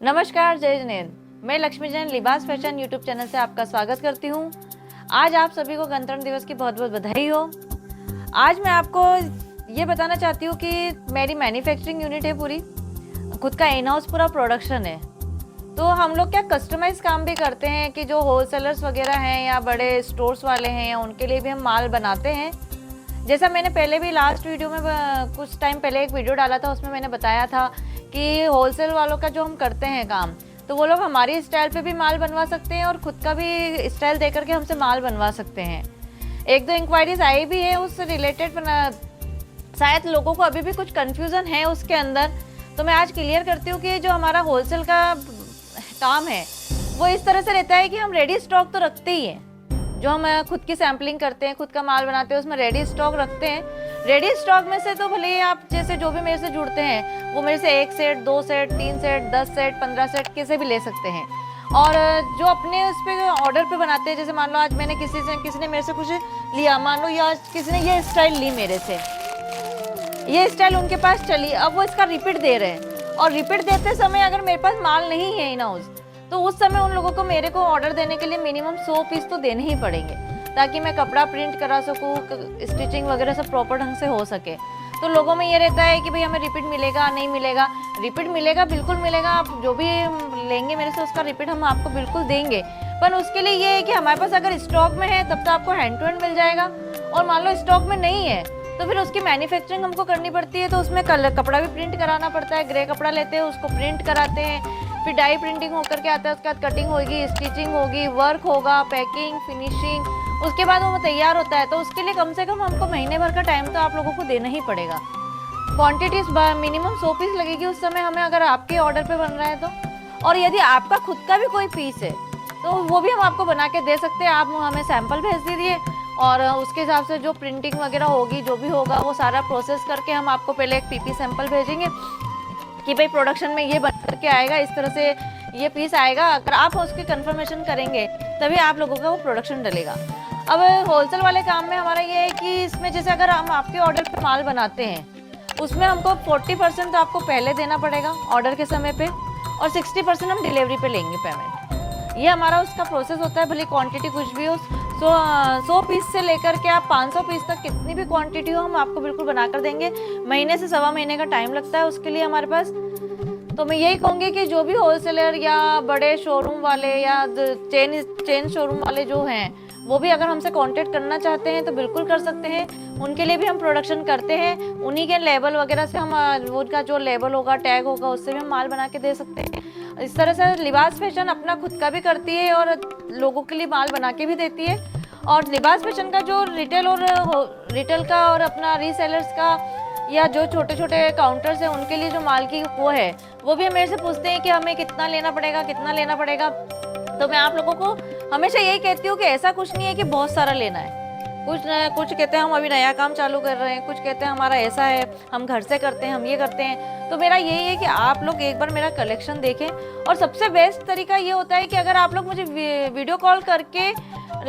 नमस्कार, जय जिनेंद्र। मैं लक्ष्मी जैन लिबास फैशन यूट्यूब चैनल से आपका स्वागत करती हूँ। आज आप सभी को गणतंत्र दिवस की बहुत बहुत बधाई हो। आज मैं आपको ये बताना चाहती हूँ कि मेरी मैन्युफैक्चरिंग यूनिट है, पूरी खुद का इन हाउस पूरा प्रोडक्शन है। तो हम लोग क्या कस्टमाइज काम भी करते हैं कि जो होलसेलर्स वगैरह हैं या बड़े स्टोर्स वाले हैं या उनके लिए भी हम माल बनाते हैं। जैसा मैंने पहले भी लास्ट वीडियो में कुछ टाइम पहले एक वीडियो डाला था, उसमें मैंने बताया था कि होलसेल वालों का जो हम करते हैं काम, तो वो लोग हमारी स्टाइल पे भी माल बनवा सकते हैं और खुद का भी स्टाइल दे करके हमसे माल बनवा सकते हैं। एक दो इंक्वायरीज आई भी है उससे रिलेटेड, शायद लोगों को अभी भी कुछ कंफ्यूजन है उसके अंदर। तो मैं आज क्लियर करती हूँ कि जो हमारा होलसेल का काम है वो इस तरह से रहता है कि हम रेडी स्टॉक तो रखते ही हैं। जो हम खुद की सैम्पलिंग करते हैं, खुद का माल बनाते हैं, उसमें रेडी स्टॉक रखते हैं। रेडी स्टॉक में से तो भले ही आप जैसे जो भी मेरे से जुड़ते हैं वो मेरे से 1 set, 2 set, 3 set, 10 set, 15 set किसे भी ले सकते हैं। और जो अपने उस पर ऑर्डर पे बनाते हैं, जैसे मान लो आज मैंने किसी ने मेरे से कुछ लिया, मान लो या किसी ने ये स्टाइल ली मेरे से, ये स्टाइल उनके पास चली, अब वो इसका रिपीट दे रहे हैं। और रिपीट देते समय अगर मेरे पास माल नहीं है इन हाउस, तो उस समय उन लोगों को मेरे को ऑर्डर देने के लिए मिनिमम 100 पीस तो देने ही पड़ेंगे, ताकि मैं कपड़ा प्रिंट करा सकूँ, स्टिचिंग वगैरह सब प्रॉपर ढंग से हो सके। तो लोगों में ये रहता है कि भाई हमें रिपीट मिलेगा, नहीं मिलेगा। रिपीट मिलेगा, बिल्कुल मिलेगा। आप जो भी लेंगे मेरे से उसका रिपीट हम आपको बिल्कुल देंगे। पर उसके लिए ये है कि हमारे पास अगर स्टॉक में है तब तो आपको हैंड टू हैंड मिल जाएगा, और मान लो स्टॉक में नहीं है तो फिर उसकी मैन्युफैक्चरिंग हमको करनी पड़ती है। तो उसमें कपड़ा भी प्रिंट कराना पड़ता है। ग्रे कपड़ा लेते हैं, उसको प्रिंट कराते हैं, फिर डाई प्रिंटिंग होकर के आता है, उसके बाद कटिंग होगी, स्टिचिंग होगी, वर्क होगा, पैकिंग, फिनिशिंग, उसके बाद वो तैयार होता है। तो उसके लिए कम से कम हमको महीने भर का टाइम तो आप लोगों को देना ही पड़ेगा। क्वांटिटीज मिनिमम 100 पीस लगेगी उस समय हमें, अगर आपके ऑर्डर पे बन रहा है तो। और यदि आपका खुद का भी कोई पीस है तो वो भी हम आपको बना के दे सकते हैं। आप हमें सैंपल भेज दीजिए और उसके हिसाब से जो प्रिंटिंग वगैरह होगी, जो भी होगा, वो सारा प्रोसेस करके हम आपको पहले एक पीपी सैंपल भेजेंगे कि भाई प्रोडक्शन में ये बन करके आएगा, इस तरह से ये पीस आएगा। अगर आप उसकी कंफर्मेशन करेंगे तभी आप लोगों का वो प्रोडक्शन डलेगा। अब होलसेल वाले काम में हमारा ये है कि इसमें जैसे अगर हम आपके ऑर्डर पे माल बनाते हैं, उसमें हमको 40% तो आपको पहले देना पड़ेगा ऑर्डर के समय पे, और 60% हम डिलीवरी पे लेंगे पेमेंट। ये हमारा उसका प्रोसेस होता है। भले क्वांटिटी कुछ भी हो, 100 पीस से लेकर के आप 500 पीस तक कितनी भी क्वांटिटी हो हम आपको बिल्कुल बनाकर देंगे। महीने से सवा महीने का टाइम लगता है उसके लिए हमारे पास। तो मैं यही कहूँगी कि जो भी होलसेलर या बड़े शोरूम वाले या चेन शोरूम वाले जो हैं, वो भी अगर हमसे कांटेक्ट करना चाहते हैं तो बिल्कुल कर सकते हैं। उनके लिए भी हम प्रोडक्शन करते हैं। उन्हीं के लेबल वगैरह से हम उनका जो लेबल होगा, टैग होगा, उससे भी हम माल बना के दे सकते हैं। इस तरह से लिबास फैशन अपना खुद का भी करती है और लोगों के लिए माल बना के भी देती है। और लिबास फैशन का जो रिटेल का और अपना रीसेलर्स का या जो छोटे छोटे काउंटर्स हैं उनके लिए जो माल की वो है, वो भी मेरे से पूछते हैं कि हमें कितना लेना पड़ेगा, कितना लेना पड़ेगा। तो मैं आप लोगों को हमेशा यही कहती हूँ कि ऐसा कुछ नहीं है कि बहुत सारा लेना है। कुछ कहते हैं हम अभी नया काम चालू कर रहे हैं, कुछ कहते हैं हमारा ऐसा है, हम घर से करते हैं, हम ये करते हैं। तो मेरा यही है कि आप लोग एक बार मेरा कलेक्शन देखें। और सबसे बेस्ट तरीका ये होता है कि अगर आप लोग मुझे वीडियो कॉल करके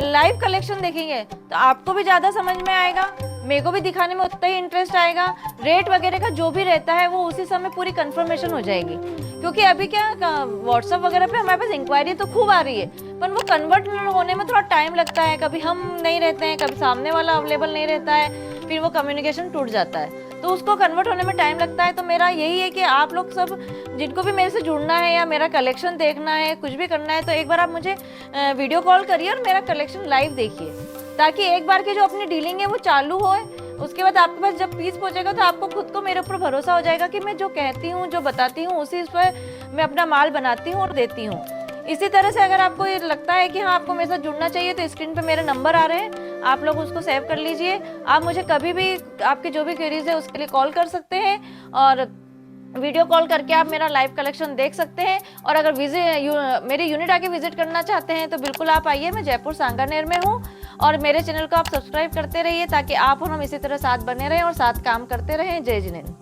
लाइव कलेक्शन देखेंगे तो आपको भी ज़्यादा समझ में आएगा, मेरे को भी दिखाने में उतना ही इंटरेस्ट आएगा। रेट वगैरह का जो भी रहता है वो उसी समय पूरी कंफर्मेशन हो जाएगी। क्योंकि अभी क्या व्हाट्सएप वगैरह पे हमारे पास इंक्वायरी तो खूब आ रही है, पर वो कन्वर्ट होने में थोड़ा टाइम लगता है। कभी हम नहीं रहते हैं, कभी सामने वाला अवेलेबल नहीं रहता है, फिर वो कम्युनिकेशन टूट जाता है, तो उसको कन्वर्ट होने में टाइम लगता है। तो मेरा यही है कि आप लोग सब जिनको भी मेरे से जुड़ना है या मेरा कलेक्शन देखना है, कुछ भी करना है, तो एक बार आप मुझे वीडियो कॉल करिए और मेरा कलेक्शन लाइव देखिए, ताकि एक बार की जो अपनी डीलिंग है वो चालू हो। उसके बाद आपके पास जब पीस पहुंचेगा तो आपको खुद को मेरे ऊपर भरोसा हो जाएगा कि मैं जो कहती हूँ, जो बताती हूँ, उसी पर मैं अपना माल बनाती हूँ और देती हूँ। इसी तरह से अगर आपको ये लगता है कि हाँ आपको मेरे साथ जुड़ना चाहिए, तो स्क्रीन पे मेरे नंबर आ रहे हैं, आप लोग उसको सेव कर लीजिए। आप मुझे कभी भी आपकी जो भी क्वेरीज है उसके लिए कॉल कर सकते हैं और वीडियो कॉल करके आप मेरा लाइव कलेक्शन देख सकते हैं। और अगर मेरी यूनिट आके विजिट करना चाहते हैं तो बिल्कुल आप आइए। मैं जयपुर सांगानेर में हूँ और मेरे चैनल को आप सब्सक्राइब करते रहिए ताकि आप और हम इसी तरह साथ बने रहें और साथ काम करते रहें। जय जिनेंद्र।